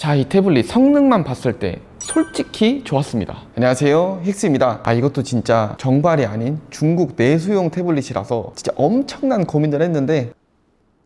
자, 이 태블릿 성능만 봤을 때 솔직히 좋았습니다. 안녕하세요, 힉스입니다. 이것도 진짜 정발이 아닌 중국 내수용 태블릿이라서 진짜 엄청난 고민을 했는데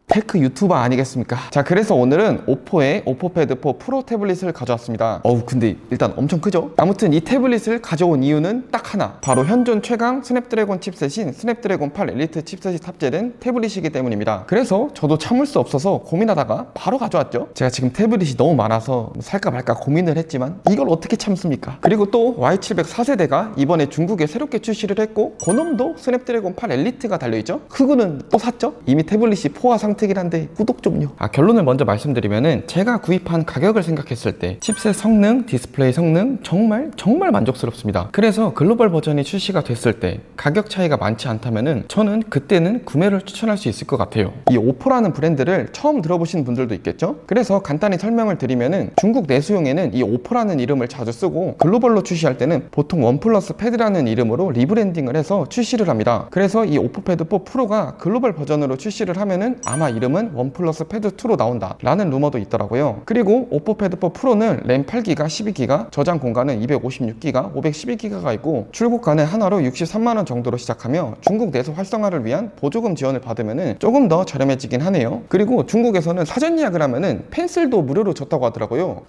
테크 유튜버 아니겠습니까? 자, 그래서 오늘은 오포의 오포패드 4 프로 태블릿을 가져왔습니다. 근데 일단 엄청 크죠? 아무튼 이 태블릿을 가져온 이유는 딱 하나, 바로 현존 최강 스냅드래곤 칩셋인 스냅드래곤 8 엘리트 칩셋이 탑재된 태블릿이기 때문입니다. 그래서 저도 참을 수 없어서 고민하다가 바로 가져왔죠. 제가 지금 태블릿이 너무 많아서 살까 말까 고민을 했지만 이걸 어떻게 참습니까? 그리고 또 Y700 4세대가 이번에 중국에 새롭게 출시를 했고 그놈도 스냅드래곤 8 엘리트가 달려있죠. 그거는 또 샀죠. 이미 태블릿이 포화 상태긴 한데 구독 좀요. 결론을 먼저 말씀드리면은 제가 구입한 가격을 생각했을 때 칩셋 성능, 디스플레이 성능 정말 만족스럽습니다. 그래서 글로벌 버전이 출시가 됐을 때 가격 차이가 많지 않다면은 저는 그때는 구매를 추천할 수 있을 것 같아요. 이 오포라는 브랜드를 처음 들어보신 분들도 있겠죠. 그래서 간단히 설명을 드리면은 중국 내수용에는 이 오포라는 이름을 자주 쓰고 글로벌로 출시할 때는 보통 원 플러스 패드라는 이름으로 리브랜딩을 해서 출시를 합니다. 그래서 이 오포패드 4 프로가 글로벌 버전으로 출시를 하면은 아마 이름은 원 플러스 패드 2로 나온다 라는 루머도 있더라고요. 그리고 오포패드 4 프로는 램 8기가 12기가, 저장 공간은 256기가 512기가가 있고 출고가는 한화로 63만원 정도로 시작하며 중국 내수 활성화를 위한 보조금 지원을 받으면 조금 더 저렴해지긴 하네요. 그리고 중국에서는 사전 예약을 하면은 펜슬도 무료로 줬다고 하더라고요.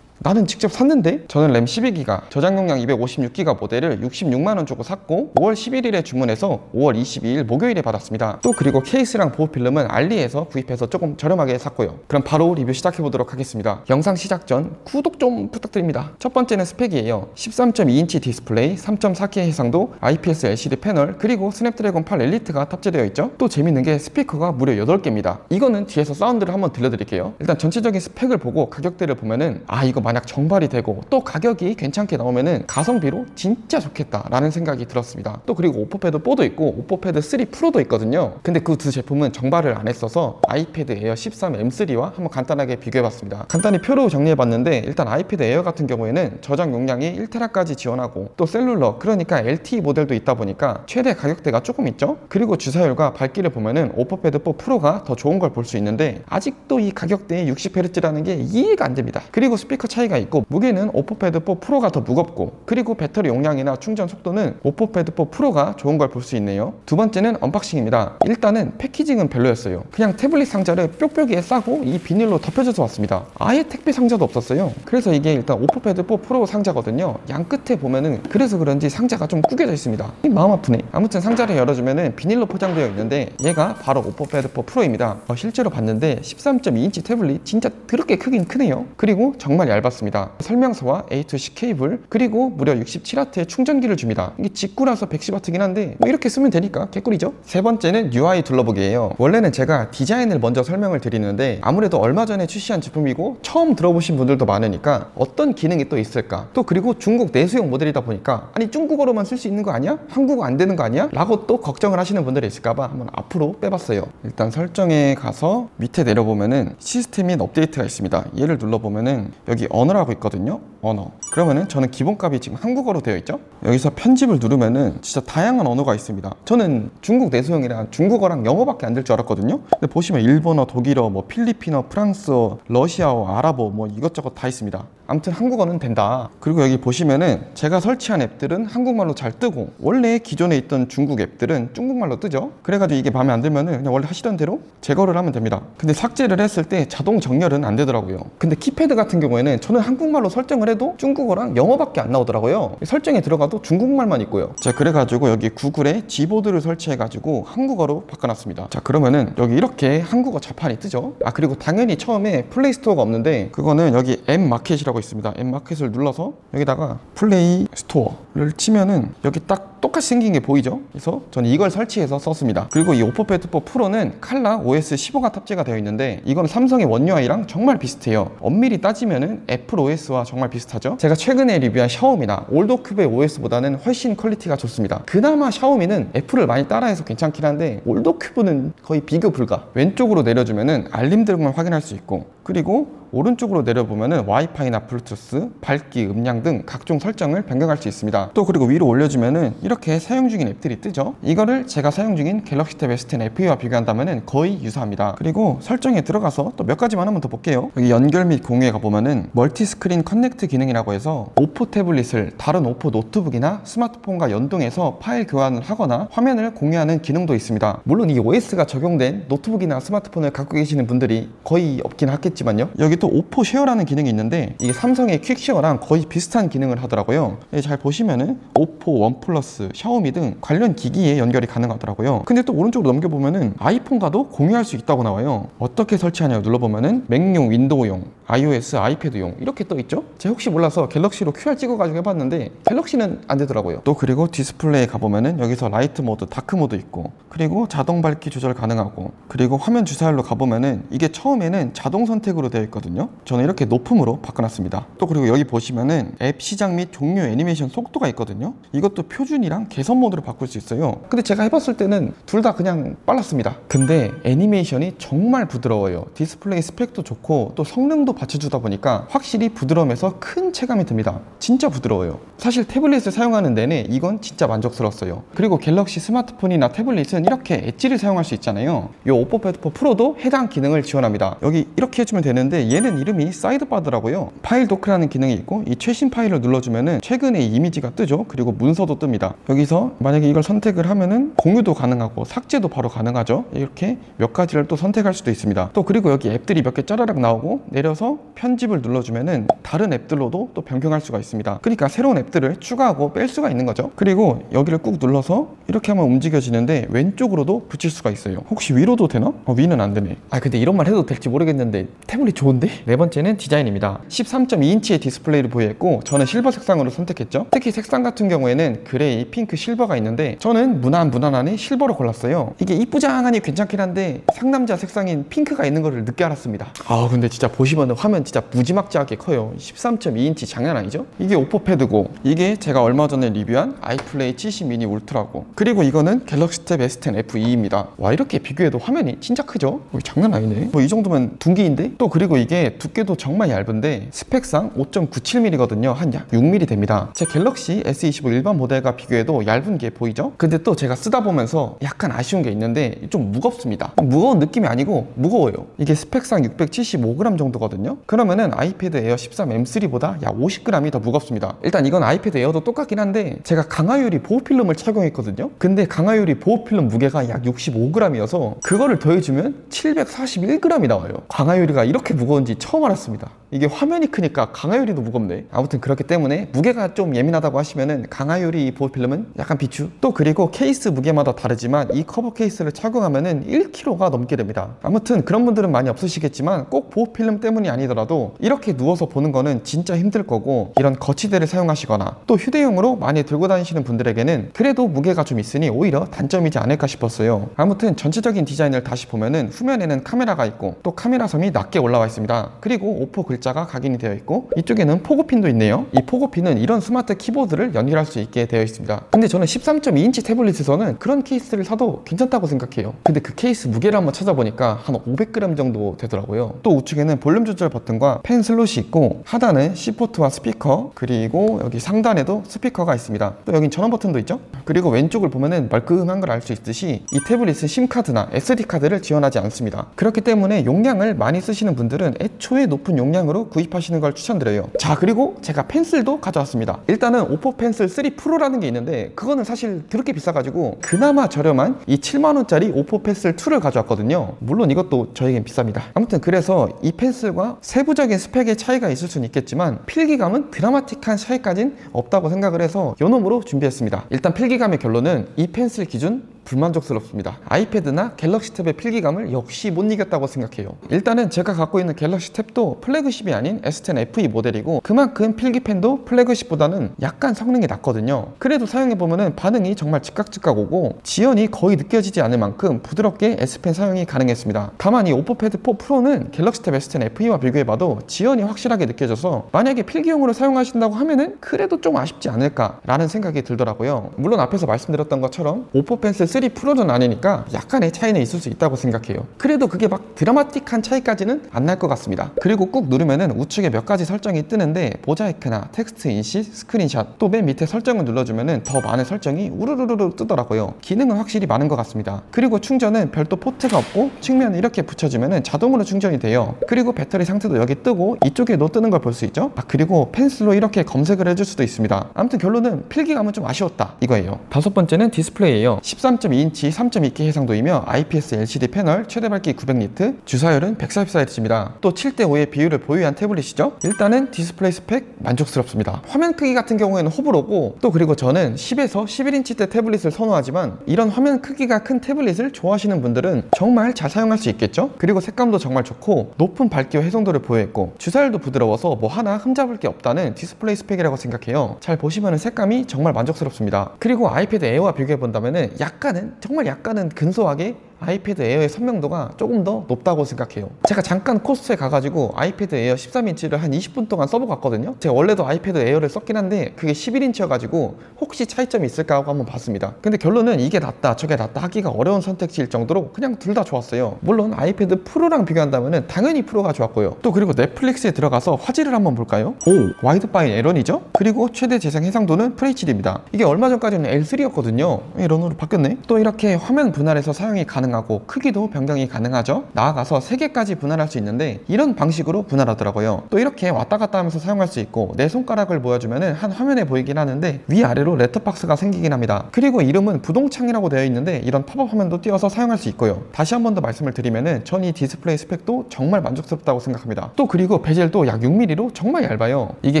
나는 직접 샀는데 저는 램 12기가, 저장 용량 256기가 모델을 66만원 주고 샀고 5월 11일에 주문해서 5월 22일 목요일에 받았습니다. 또 그리고 케이스랑 보호필름은 알리에서 구입해서 조금 저렴하게 샀고요. 그럼 바로 리뷰 시작해보도록 하겠습니다. 영상 시작 전 구독 좀 부탁드립니다. 첫 번째는 스펙이에요. 13.2인치 디스플레이, 3.4K 해상도, IPS LCD 패널, 그리고 스냅드래곤 8 엘리트가 탑재되어 있죠. 또 재밌는 게 스피커가 무려 8개입니다. 이거는 뒤에서 사운드를 한번 들려드릴게요. 일단 전체적인 스펙을 보고 가격대를 보면은 이거 만약 정발이 되고 또 가격이 괜찮게 나오면은 가성비로 진짜 좋겠다 라는 생각이 들었습니다. 또 그리고 오포패드 4도 있고 오포패드 3 프로도 있거든요. 근데 그 두 제품은 정발을 안 했어서 아이패드 에어 13 M3와 한번 간단하게 비교해봤습니다. 간단히 표로 정리해봤는데 일단 아이패드 에어 같은 경우에는 저장 용량이 1TB까지 지원하고 또 셀룰러, 그러니까 LTE 모델도 있다 보니까 최대 가격대가 조금 있죠. 그리고 주사율과 밝기를 보면은 오포패드 4 프로가 더 좋은 걸 볼 수 있는데 아직도 이 가격대에 60Hz라는 게 이해가 안 됩니다. 그리고 스피커 차이가 있고 무게는 오포패드 4 프로가 더 무겁고, 그리고 배터리 용량이나 충전 속도는 오포패드 4 프로가 좋은 걸 볼 수 있네요. 두 번째는 언박싱입니다. 일단은 패키징은 별로였어요. 그냥 태블릿 상자를 뾱뾱이에 싸고 이 비닐로 덮여져서 왔습니다. 아예 택배 상자도 없었어요. 그래서 이게 일단 오포패드 4 프로 상자거든요. 양 끝에 보면은 그래서 그런지 상자가 좀 구겨져 있습니다. 마음 아프네. 아무튼 상자를 열어주면은 비닐로 포장되어 있는데 얘가 바로 오포패드 4 프로입니다. 실제로 봤는데 13.2인치 태블릿 진짜 더럽게 크긴 크네요. 그리고 정말 얇았습니다. 설명서와 A2C 케이블, 그리고 무려 67W의 충전기를 줍니다. 이게 직구라서 110W긴 한데 뭐 이렇게 쓰면 되니까 개꿀이죠. 세 번째는 UI 둘러보기예요. 원래는 제가 디자인을 먼저 설명을 드리는데 아무래도 얼마 전에 출시한 제품이고 처음 들어보신 분들도 많으니까 어떤 기능이 또 있을까, 또 그리고 중국 내수용 모델이다 보니까 아니 중국어로만 쓸 수 있는 거 아니야? 한국어 안 되는 거 아니야? 라고 또 걱정을 하시는 분들이 있을까봐 한번 앞으로 빼봤어요. 일단 설정에 가서 밑에 내려보면은 시스템 및 업데이트가 있습니다. 얘를 눌러보면은 여기 언어라고 있거든요. 언어. 그러면은 저는 기본값이 지금 한국어로 되어 있죠. 여기서 편집을 누르면은 진짜 다양한 언어가 있습니다. 저는 중국 내수용이랑 중국어랑 영어밖에 안 될 줄 알았거든요. 근데 보시면 일본어, 독일어, 뭐 필리핀어, 프랑스어, 러시아어, 아랍어 뭐 이것저것 다 있습니다. 아무튼 한국어는 된다. 그리고 여기 보시면은 제가 설치한 앱들은 한국말로 잘 뜨고 원래 기존에 있던 중국 앱들은 중국말로 뜨죠. 그래가지고 이게 마음에 안 들면은 그냥 원래 하시던 대로 제거를 하면 됩니다. 근데 삭제를 했을 때 자동 정렬은 안 되더라고요. 근데 키패드 같은 경우에는 저는 한국말로 설정을 해도 중국어랑 영어밖에 안 나오더라고요. 설정에 들어가도 중국말만 있고요. 자, 그래가지고 여기 구글에 G보드를 설치해가지고 한국어로 바꿔놨습니다. 자, 그러면은 여기 이렇게 한국어 자판이 뜨죠. 그리고 당연히 처음에 플레이스토어가 없는데 그거는 여기 앱마켓이라고 있습니다. 앱마켓을 눌러서 여기다가 플레이 스토어를 치면은 여기 딱 똑같이 생긴 게 보이죠? 그래서 저는 이걸 설치해서 썼습니다. 그리고 이 오포패드 4 프로는 칼라 OS 15가 탑재가 되어 있는데 이건 삼성의 원 UI랑 정말 비슷해요. 엄밀히 따지면은 애플 OS와 정말 비슷하죠. 제가 최근에 리뷰한 샤오미나 올도큐브의 OS보다는 훨씬 퀄리티가 좋습니다. 그나마 샤오미는 애플을 많이 따라해서 괜찮긴 한데 올도큐브는 거의 비교 불가. 왼쪽으로 내려주면은 알림들만 확인할 수 있고 그리고 오른쪽으로 내려보면은 와이파이나 블루투스, 밝기, 음량 등 각종 설정을 변경할 수 있습니다. 또 그리고 위로 올려주면은 이렇게 사용 중인 앱들이 뜨죠. 이거를 제가 사용 중인 갤럭시 탭 S10 FE와 비교한다면은 거의 유사합니다. 그리고 설정에 들어가서 또 몇 가지만 한번 더 볼게요. 여기 연결 및 공유에 가보면은 멀티 스크린 커넥트 기능이라고 해서 오포 태블릿을 다른 오포 노트북이나 스마트폰과 연동해서 파일 교환을 하거나 화면을 공유하는 기능도 있습니다. 물론 이 OS가 적용된 노트북이나 스마트폰을 갖고 계시는 분들이 거의 없긴 하겠지만요. 여기 또 오포 쉐어라는 기능이 있는데 이게 삼성의 퀵 쉐어랑 거의 비슷한 기능을 하더라고요. 잘 보시면은 오포, 원플러스, 샤오미 등 관련 기기에 연결이 가능하더라고요. 근데 또 오른쪽으로 넘겨보면은 아이폰과도 공유할 수 있다고 나와요. 어떻게 설치하냐고 눌러보면은 맥용, 윈도우용, iOS, 아이패드용 이렇게 떠 있죠. 제가 혹시 몰라서 갤럭시로 QR 찍어가지고 해봤는데 갤럭시는 안 되더라고요. 또 그리고 디스플레이에 가보면은 여기서 라이트 모드, 다크 모드 있고, 그리고 자동 밝기 조절 가능하고, 그리고 화면 주사율로 가보면은 이게 처음에는 자동 선택으로 되어 있거든요. 저는 이렇게 높음으로 바꿔놨습니다. 또 그리고 여기 보시면은 앱 시작 및 종료 애니메이션 속도가 있거든요. 이것도 표준이랑 개선 모드로 바꿀 수 있어요. 근데 제가 해봤을 때는 둘 다 그냥 빨랐습니다. 근데 애니메이션이 정말 부드러워요. 디스플레이 스펙도 좋고 또 성능도 받쳐주다 보니까 확실히 부드러우면서 큰 체감이 듭니다. 진짜 부드러워요. 사실 태블릿을 사용하는 내내 이건 진짜 만족스러웠어요. 그리고 갤럭시 스마트폰이나 태블릿은 이렇게 엣지를 사용할 수 있잖아요. 이 오포 패드 4 프로도 해당 기능을 지원합니다. 여기 이렇게 해주면 되는데 얘는 이름이 사이드바더라고요. 파일 도크라는 기능이 있고 이 최신 파일을 눌러주면은 최근의 이미지가 뜨죠. 그리고 문서도 뜹니다. 여기서 만약에 이걸 선택을 하면은 공유도 가능하고 삭제도 바로 가능하죠. 이렇게 몇 가지를 또 선택할 수도 있습니다. 또 그리고 여기 앱들이 몇 개 짜라락 나오고 내려서 편집을 눌러주면은 다른 앱들로도 또 변경할 수가 있습니다. 그러니까 새로운 앱들을 추가하고 뺄 수가 있는 거죠. 그리고 여기를 꾹 눌러서 이렇게 하면 움직여지는데 왼쪽으로도 붙일 수가 있어요. 혹시 위로도 되나? 위는 안 되네. 근데 이런 말 해도 될지 모르겠는데 태블릿 좋은데? 네 번째는 디자인입니다. 13.2인치의 디스플레이를 보유했고 저는 실버 색상으로 선택했죠. 특히 색상 같은 경우에는 그레이, 핑크, 실버가 있는데 저는 무난하니 실버로 골랐어요. 이게 이쁘장하니 괜찮긴 한데 상남자 색상인 핑크가 있는 거를 늦게 알았습니다. 근데 진짜 보시면 화면 진짜 무지막지하게 커요. 13.2인치 장난 아니죠? 이게 오포 패드고 이게 제가 얼마 전에 리뷰한 아이플레이 70 미니 울트라고, 그리고 이거는 갤럭시 탭 S10 FE입니다. 와, 이렇게 비교해도 화면이 진짜 크죠? 장난 아니네. 이 정도면 둔기인데? 또 그리고 이게 두께도 정말 얇은데 스펙상 5.97mm거든요. 한 약 6mm 됩니다. 제 갤럭시 S25 일반 모델과 비교해도 얇은 게 보이죠? 근데 또 제가 쓰다 보면서 약간 아쉬운 게 있는데 좀 무겁습니다. 무거운 느낌이 아니고 무거워요. 이게 스펙상 675g 정도거든요. 그러면은 아이패드 에어 13 M3보다 약 50g이 더 무겁습니다. 일단 이건 아이패드 에어도 똑같긴 한데 제가 강화유리 보호필름을 착용했거든요. 근데 강화유리 보호필름 무게가 약 65g이어서 그거를 더해주면 741g이 나와요. 강화유리가 이렇게 무거운지 처음 알았습니다. 이게 화면이 크니까 강화유리도 무겁네. 아무튼 그렇기 때문에 무게가 좀 예민하다고 하시면은 강화유리 보호필름은 약간 비추. 또 그리고 케이스 무게마다 다르지만 이 커버 케이스를 착용하면은 1kg가 넘게 됩니다. 아무튼 그런 분들은 많이 없으시겠지만 꼭 보호필름 때문이 아니더라도 이렇게 누워서 보는 거는 진짜 힘들 거고, 이런 거치대를 사용하시거나 또 휴대용으로 많이 들고 다니시는 분들에게는 그래도 무게가 좀 있으니 오히려 단점이지 않을까 싶었어요. 아무튼 전체적인 디자인을 다시 보면은 후면에는 카메라가 있고 또 카메라 섬이 낮게 올라와 있습니다. 그리고 오포 글자가 각인이 되어 있고 이쪽에는 포고핀도 있네요. 이 포고핀은 이런 스마트 키보드를 연결할 수 있게 되어 있습니다. 근데 저는 13.2인치 태블릿에서는 그런 케이스를 사도 괜찮다고 생각해요. 근데 그 케이스 무게를 한번 찾아보니까 한 500g 정도 되더라고요. 또 우측에는 볼륨 조절 버튼과 펜 슬롯이 있고 하단은 C포트와 스피커, 그리고 여기 상단에도 스피커가 있습니다. 또 여긴 전원 버튼도 있죠. 그리고 왼쪽을 보면은 멀끔한 걸 알 수 있듯이 이 태블릿은 심카드나 SD카드를 지원하지 않습니다. 그렇기 때문에 용량을 많이 쓰시는 분들은 애초에 높은 용량으로 구입하시는 걸 추천드려요. 자, 그리고 제가 펜슬도 가져왔습니다. 일단은 오포 펜슬 3 프로라는 게 있는데 그거는 사실 그렇게 비싸가지고 그나마 저렴한 이 7만원짜리 오포 펜슬 2를 가져왔거든요. 물론 이것도 저에겐 비쌉니다. 아무튼 그래서 이 펜슬과 세부적인 스펙의 차이가 있을 수는 있겠지만 필기감은 드라마틱한 차이까지는 없다고 생각을 해서 요놈으로 준비했습니다. 일단 필기감의 결론은 이 펜슬 기준 불만족스럽습니다. 아이패드나 갤럭시 탭의 필기감을 역시 못 이겼다고 생각해요. 일단은 제가 갖고 있는 갤럭시 탭도 플래그십이 아닌 S10 FE 모델이고 그만큼 필기펜도 플래그십보다는 약간 성능이 낮거든요. 그래도 사용해보면 반응이 정말 즉각 오고 지연이 거의 느껴지지 않을 만큼 부드럽게 S펜 사용이 가능했습니다. 다만 이 오포 패드 4 프로는 갤럭시 탭 S10 FE와 비교해봐도 지연이 확실하게 느껴져서 만약에 필기용으로 사용하신다고 하면은 그래도 좀 아쉽지 않을까 라는 생각이 들더라고요. 물론 앞에서 말씀드렸던 것처럼 오포 펜슬 M3 프로는 아니니까 약간의 차이는 있을 수 있다고 생각해요. 그래도 그게 막 드라마틱한 차이까지는 안 날 것 같습니다. 그리고 꾹 누르면은 우측에 몇 가지 설정이 뜨는데 모자이크나 텍스트 인식, 스크린샷, 또 맨 밑에 설정을 눌러주면은 더 많은 설정이 우르르르 뜨더라고요. 기능은 확실히 많은 것 같습니다. 그리고 충전은 별도 포트가 없고 측면에 이렇게 붙여주면은 자동으로 충전이 돼요. 그리고 배터리 상태도 여기 뜨고 이쪽에도 뜨는 걸 볼 수 있죠. 그리고 펜슬로 이렇게 검색을 해줄 수도 있습니다. 아무튼 결론은 필기감은 좀 아쉬웠다 이거예요. 다섯 번째는 디스플레이예요. 13.2인치 3.2K 해상도이며 IPS LCD 패널, 최대 밝기 900니트, 주사율은 144Hz입니다. 또 7:5의 비율을 보유한 태블릿이죠. 일단은 디스플레이 스펙 만족스럽습니다. 화면 크기 같은 경우에는 호불호고, 또 그리고 저는 10에서 11인치대 태블릿을 선호하지만 이런 화면 크기가 큰 태블릿을 좋아하시는 분들은 정말 잘 사용할 수 있겠죠. 그리고 색감도 정말 좋고 높은 밝기와 해상도를 보유했고 주사율도 부드러워서 뭐 하나 흠잡을 게 없다는 디스플레이 스펙이라고 생각해요. 잘 보시면 색감이 정말 만족스럽습니다. 그리고 아이패드 에어와 비교해 본다면 약간은, 정말 약간은 근소하게 아이패드 에어의 선명도가 조금 더 높다고 생각해요. 제가 잠깐 코스트에 가가지고 아이패드 에어 13인치를 한 20분 동안 써보고 갔거든요. 제가 원래도 아이패드 에어를 썼긴 한데 그게 11인치여가지고 혹시 차이점이 있을까 하고 한번 봤습니다. 근데 결론은 이게 낫다 저게 낫다 하기가 어려운 선택지일 정도로 그냥 둘 다 좋았어요. 물론 아이패드 프로랑 비교한다면 당연히 프로가 좋았고요. 또 그리고 넷플릭스에 들어가서 화질을 한번 볼까요? 오, 와이드파인 L1이죠? 그리고 최대 재생 해상도는 FHD입니다. 이게 얼마 전까지는 L3였거든요. L1으로 바뀌었네. 또 이렇게 화면 분할해서 사용이 가능하고 크기도 변경이 가능하죠. 나아가서 3개까지 분할할 수 있는데 이런 방식으로 분할하더라고요. 또 이렇게 왔다 갔다 하면서 사용할 수 있고 내 손가락을 보여주면 한 화면에 보이긴 하는데 위아래로 렛터박스가 생기긴 합니다. 그리고 이름은 부동창이라고 되어 있는데 이런 팝업 화면도 띄워서 사용할 수 있고요. 다시 한 번 더 말씀을 드리면은 전 이 디스플레이 스펙도 정말 만족스럽다고 생각합니다. 또 그리고 베젤도 약 6mm로 정말 얇아요. 이게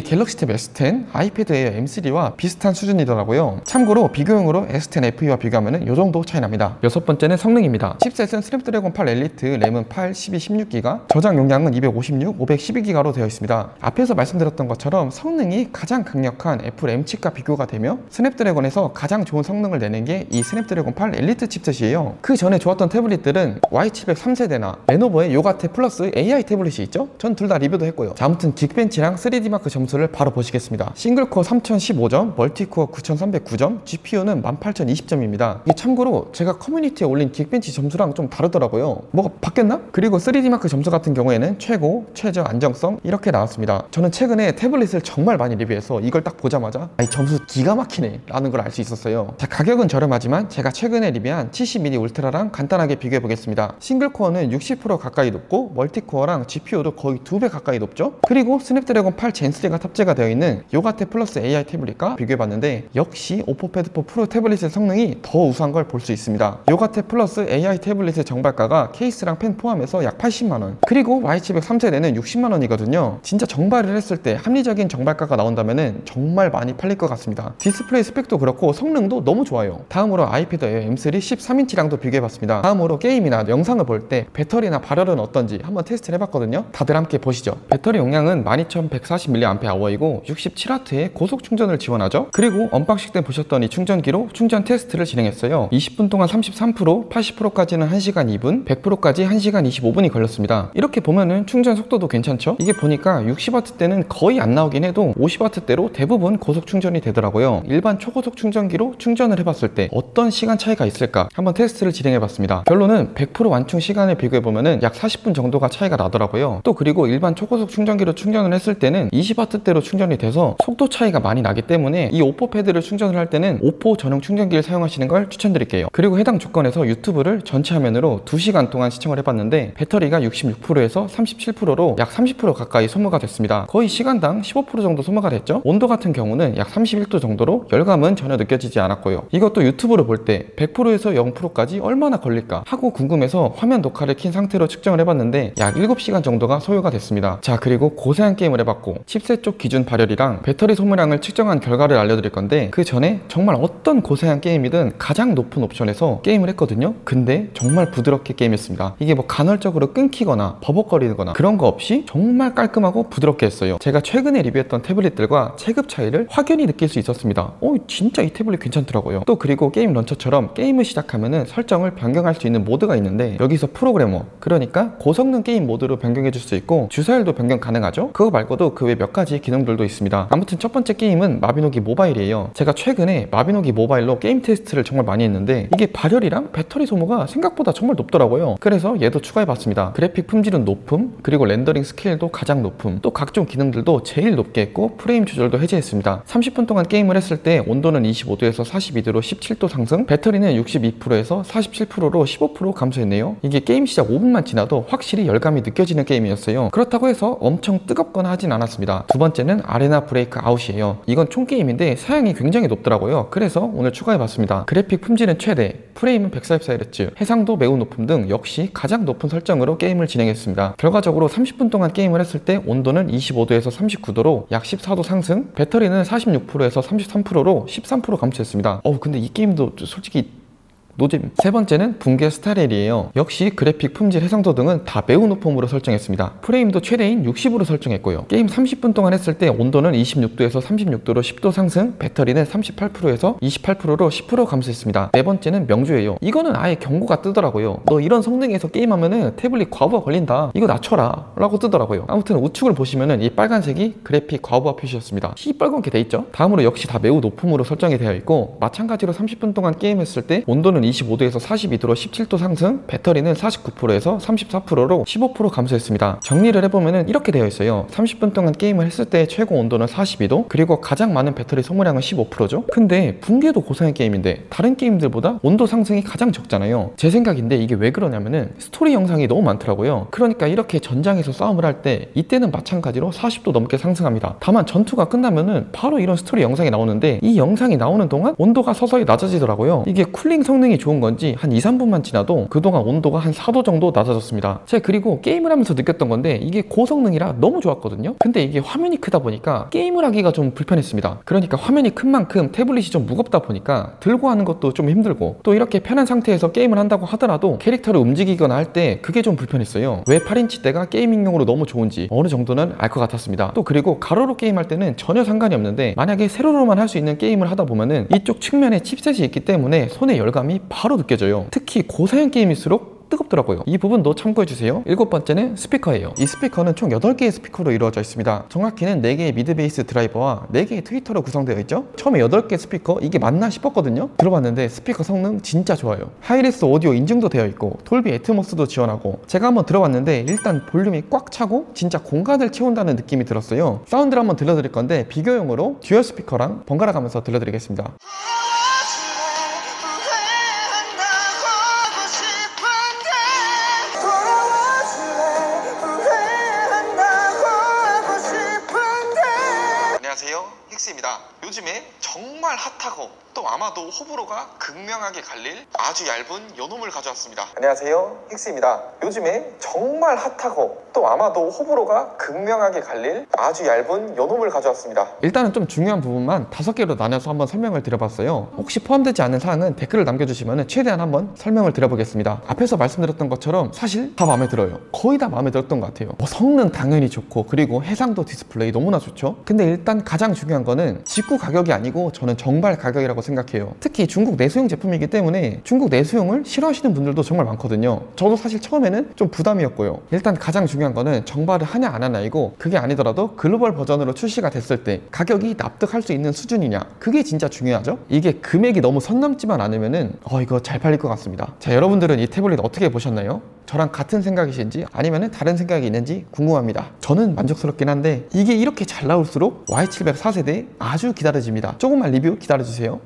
갤럭시 탭 S10, 아이패드 에어 M3와 비슷한 수준이더라고요. 참고로 비교용으로 S10 FE와 비교하면 이 정도 차이 납니다. 여섯 번째는 성능입니다. 칩셋은 스냅드래곤 8 엘리트, 램은 8, 12, 16기가, 저장 용량은 256, 512기가로 되어 있습니다. 앞에서 말씀드렸던 것처럼 성능이 가장 강력한 애플 M칩과 비교가 되며 스냅드래곤에서 가장 좋은 성능을 내는 게 이 스냅드래곤 8 엘리트 칩셋이에요. 그 전에 좋았던 태블릿들은 Y700 3세대나 레노버의 요가테 플러스 AI 태블릿이 있죠? 전 둘 다 리뷰도 했고요. 자, 아무튼 긱벤치랑 3D마크 점수를 바로 보시겠습니다. 싱글코어 3015점, 멀티코어 9309점, GPU는 18020점입니다. 이게 참고로 제가 커뮤니티에 올린 긱벤치 점수랑 좀 다르더라고요. 뭐가 바뀌었나? 그리고 3D마크 점수 같은 경우에는 최고, 최저, 안정성 이렇게 나왔습니다. 저는 최근에 태블릿을 정말 많이 리뷰해서 이걸 딱 보자마자 이 점수 기가 막히네 라는 걸 알 수 있었어요. 자, 가격은 저렴하지만 제가 최근에 리뷰한 70mm 울트라랑 간단하게 비교해 보겠습니다. 싱글코어는 60% 가까이 높고 멀티코어랑 GPU도 거의 2배 가까이 높죠? 그리고 스냅드래곤 8 젠3가 탑재가 되어 있는 요가테 플러스 AI 태블릿과 비교해 봤는데 역시 오포 패드4 프로 태블릿의 성능이 더 우수한 걸 볼 수 있습니다. 요가테 플러스 AI 태블릿의 정발가가 케이스랑 펜 포함해서 약 80만원, 그리고 Y700 3세대는 60만원이거든요. 진짜 정발을 했을 때 합리적인 정발가가 나온다면 정말 많이 팔릴 것 같습니다. 디스플레이 스펙도 그렇고 성능도 너무 좋아요. 다음으로 아이패드 에어 M3 13인치랑도 비교해봤습니다. 다음으로 게임이나 영상을 볼 때 배터리나 발열은 어떤지 한번 테스트를 해봤거든요. 다들 함께 보시죠. 배터리 용량은 12140mAh이고 67W의 고속 충전을 지원하죠. 그리고 언박싱 때 보셨던 이 충전기로 충전 테스트를 진행했어요. 20분 동안 33%, 80%까지는 1시간 2분, 100%까지 1시간 25분이 걸렸습니다. 이렇게 보면은 충전 속도도 괜찮죠? 이게 보니까 60W 때는 거의 안 나오긴 해도 50W 대로 대부분 고속 충전이 되더라고요. 일반 초고속 충전기로 충전을 해봤을 때 어떤 시간 차이가 있을까 한번 테스트를 진행해봤습니다. 결론은 100% 완충 시간을 비교해보면은 약 40분 정도가 차이가 나더라고요. 또 그리고 일반 초고속 충전기로 충전을 했을 때는 20W대로 충전이 돼서 속도 차이가 많이 나기 때문에 이 오포 패드를 충전을 할 때는 오포 전용 충전기를 사용하시는 걸 추천드릴게요. 그리고 해당 조건에서 유튜브를 전체 화면으로 2시간 동안 시청을 해봤는데 배터리가 66%에서 37%로 약 30% 가까이 소모가 됐습니다. 거의 시간당 15% 정도 소모가 됐죠. 온도 같은 경우는 약 31도 정도로 열감은 전혀 느껴지지 않았고요. 이것도 유튜브로 볼 때 100%에서 0%까지 얼마나 걸릴까 하고 궁금해서 화면 녹화를 킨 상태로 측정을 해봤는데 약 7시간 정도가 소요가 됐습니다. 자, 그리고 고사양 게임을 해봤고 칩셋 쪽 기준 발열이랑 배터리 소모량을 측정한 결과를 알려드릴 건데 그 전에 정말 어떤 고사양 게임이든 가장 높은 옵션에서 게임을 했거든요. 근데 근데 정말 부드럽게 게임했습니다. 이게 뭐 간헐적으로 끊기거나 버벅거리거나 그런 거 없이 정말 깔끔하고 부드럽게 했어요. 제가 최근에 리뷰했던 태블릿들과 체급 차이를 확연히 느낄 수 있었습니다. 진짜 이 태블릿 괜찮더라고요. 또 그리고 게임 런처처럼 게임을 시작하면은 설정을 변경할 수 있는 모드가 있는데, 여기서 프로그래머, 그러니까 고성능 게임 모드로 변경해 줄 수 있고 주사율도 변경 가능하죠. 그거 말고도 그 외 몇 가지 기능들도 있습니다. 아무튼 첫 번째 게임은 마비노기 모바일이에요. 제가 최근에 마비노기 모바일로 게임 테스트를 정말 많이 했는데 이게 발열이랑 배터리 소모가 생각보다 정말 높더라고요. 그래서 얘도 추가해봤습니다. 그래픽 품질은 높음, 그리고 렌더링 스케일도 가장 높음, 또 각종 기능들도 제일 높게 했고 프레임 조절도 해제했습니다. 30분 동안 게임을 했을 때 온도는 25도에서 42도로 17도 상승, 배터리는 62%에서 47%로 15% 감소했네요. 이게 게임 시작 5분만 지나도 확실히 열감이 느껴지는 게임이었어요. 그렇다고 해서 엄청 뜨겁거나 하진 않았습니다. 두 번째는 아레나 브레이크 아웃이에요. 이건 총 게임인데 사양이 굉장히 높더라고요. 그래서 오늘 추가해봤습니다. 그래픽 품질은 최대, 프레임은 144Hz, 해상도 매우 높음 등 역시 가장 높은 설정으로 게임을 진행했습니다. 결과적으로 30분 동안 게임을 했을 때 온도는 25도에서 39도로 약 14도 상승, 배터리는 46%에서 33%로 13% 감소했습니다. 근데 이 게임도 솔직히 노잼. 세 번째는 붕괴 스타렐이에요. 역시 그래픽, 품질, 해상도 등은 다 매우 높음으로 설정했습니다. 프레임도 최대인 60으로 설정했고요. 게임 30분 동안 했을 때 온도는 26도에서 36도로 10도 상승, 배터리는 38%에서 28%로 10% 감소했습니다. 네 번째는 명주예요. 이거는 아예 경고가 뜨더라고요. 너 이런 성능에서 게임하면은 태블릿 과부하 걸린다, 이거 낮춰라 라고 뜨더라고요. 아무튼 우측을 보시면은 이 빨간색이 그래픽 과부하 표시였습니다. 시뻘겋게 돼 있죠. 다음으로 역시 다 매우 높음으로 설정이 되어 있고, 마찬가지로 30분 동안 게임했을 때 온도는 25도에서 42도로 17도 상승, 배터리는 49%에서 34%로 15% 감소했습니다. 정리를 해보면 이렇게 되어 있어요. 30분 동안 게임을 했을 때 최고 온도는 42도, 그리고 가장 많은 배터리 소모량은 15%죠. 근데 붕괴도 고사양 게임인데 다른 게임들보다 온도 상승이 가장 적잖아요. 제 생각인데 이게 왜 그러냐면은 스토리 영상이 너무 많더라고요. 그러니까 이렇게 전장에서 싸움을 할 때 이때는 마찬가지로 40도 넘게 상승합니다. 다만 전투가 끝나면은 바로 이런 스토리 영상이 나오는데, 이 영상이 나오는 동안 온도가 서서히 낮아지더라고요. 이게 쿨링 성능이 좋은 건지 한 2-3분만 지나도 그동안 온도가 한 4도 정도 낮아졌습니다. 제가 그리고 게임을 하면서 느꼈던 건데 이게 고성능이라 너무 좋았거든요. 근데 이게 화면이 크다 보니까 게임을 하기가 좀 불편했습니다. 그러니까 화면이 큰 만큼 태블릿이 좀 무겁다 보니까 들고 하는 것도 좀 힘들고, 또 이렇게 편한 상태에서 게임을 한다고 하더라도 캐릭터를 움직이거나 할 때 그게 좀 불편했어요. 왜 8인치대가 게이밍용으로 너무 좋은지 어느 정도는 알 것 같았습니다. 또 그리고 가로로 게임할 때는 전혀 상관이 없는데, 만약에 세로로만 할 수 있는 게임을 하다 보면은 이쪽 측면에 칩셋이 있기 때문에 손의 열감이 바로 느껴져요. 특히 고사양 게임일수록 뜨겁더라고요. 이 부분도 참고해주세요. 일곱 번째는 스피커예요. 이 스피커는 총 8개의 스피커로 이루어져 있습니다. 정확히는 4개의 미드베이스 드라이버와 4개의 트위터로 구성되어 있죠. 처음에 8개 스피커 이게 맞나 싶었거든요. 들어봤는데 스피커 성능 진짜 좋아요. 하이레스 오디오 인증도 되어 있고 돌비 애트모스도 지원하고, 제가 한번 들어봤는데 일단 볼륨이 꽉 차고 진짜 공간을 채운다는 느낌이 들었어요. 사운드를 한번 들려드릴 건데 비교용으로 듀얼 스피커랑 번갈아 가면서 들려드리겠습니다. 안녕하세요, 힉스입니다. 요즘에 정말 핫하고 또 아마도 호불호가 극명하게 갈릴 아주 얇은 요놈을 가져왔습니다. 안녕하세요, 힉스입니다. 요즘에 정말 핫하고 또 아마도 호불호가 극명하게 갈릴 아주 얇은 요놈을 가져왔습니다. 일단은 좀 중요한 부분만 5개로 나눠서 한번 설명을 드려봤어요. 혹시 포함되지 않은 사항은 댓글을 남겨주시면 최대한 한번 설명을 드려보겠습니다. 앞에서 말씀드렸던 것처럼 사실 다 마음에 들어요. 거의 다 마음에 들었던 것 같아요. 성능 당연히 좋고, 그리고 해상도 디스플레이 너무나 좋죠. 근데 일단 가장 중요한 거는 직구 가격이 아니고 저는 정발 가격이라고 생각해요. 특히 중국 내수용 제품이기 때문에 중국 내수용을 싫어하시는 분들도 정말 많거든요. 저도 사실 처음에는 좀 부담이었고요. 일단 가장 중요한 거는 정발을 하냐 안 하냐이고, 그게 아니더라도 글로벌 버전으로 출시가 됐을 때 가격이 납득할 수 있는 수준이냐, 그게 진짜 중요하죠. 이게 금액이 너무 선 넘지만 않으면은 이거 잘 팔릴 것 같습니다. 자, 여러분들은 이 태블릿 어떻게 보셨나요? 저랑 같은 생각이신지 아니면 다른 생각이 있는지 궁금합니다. 저는 만족스럽긴 한데 이게 이렇게 잘 나올수록 Y700 4세대 아주 기다려집니다. 조금만 리뷰 기다려주세요.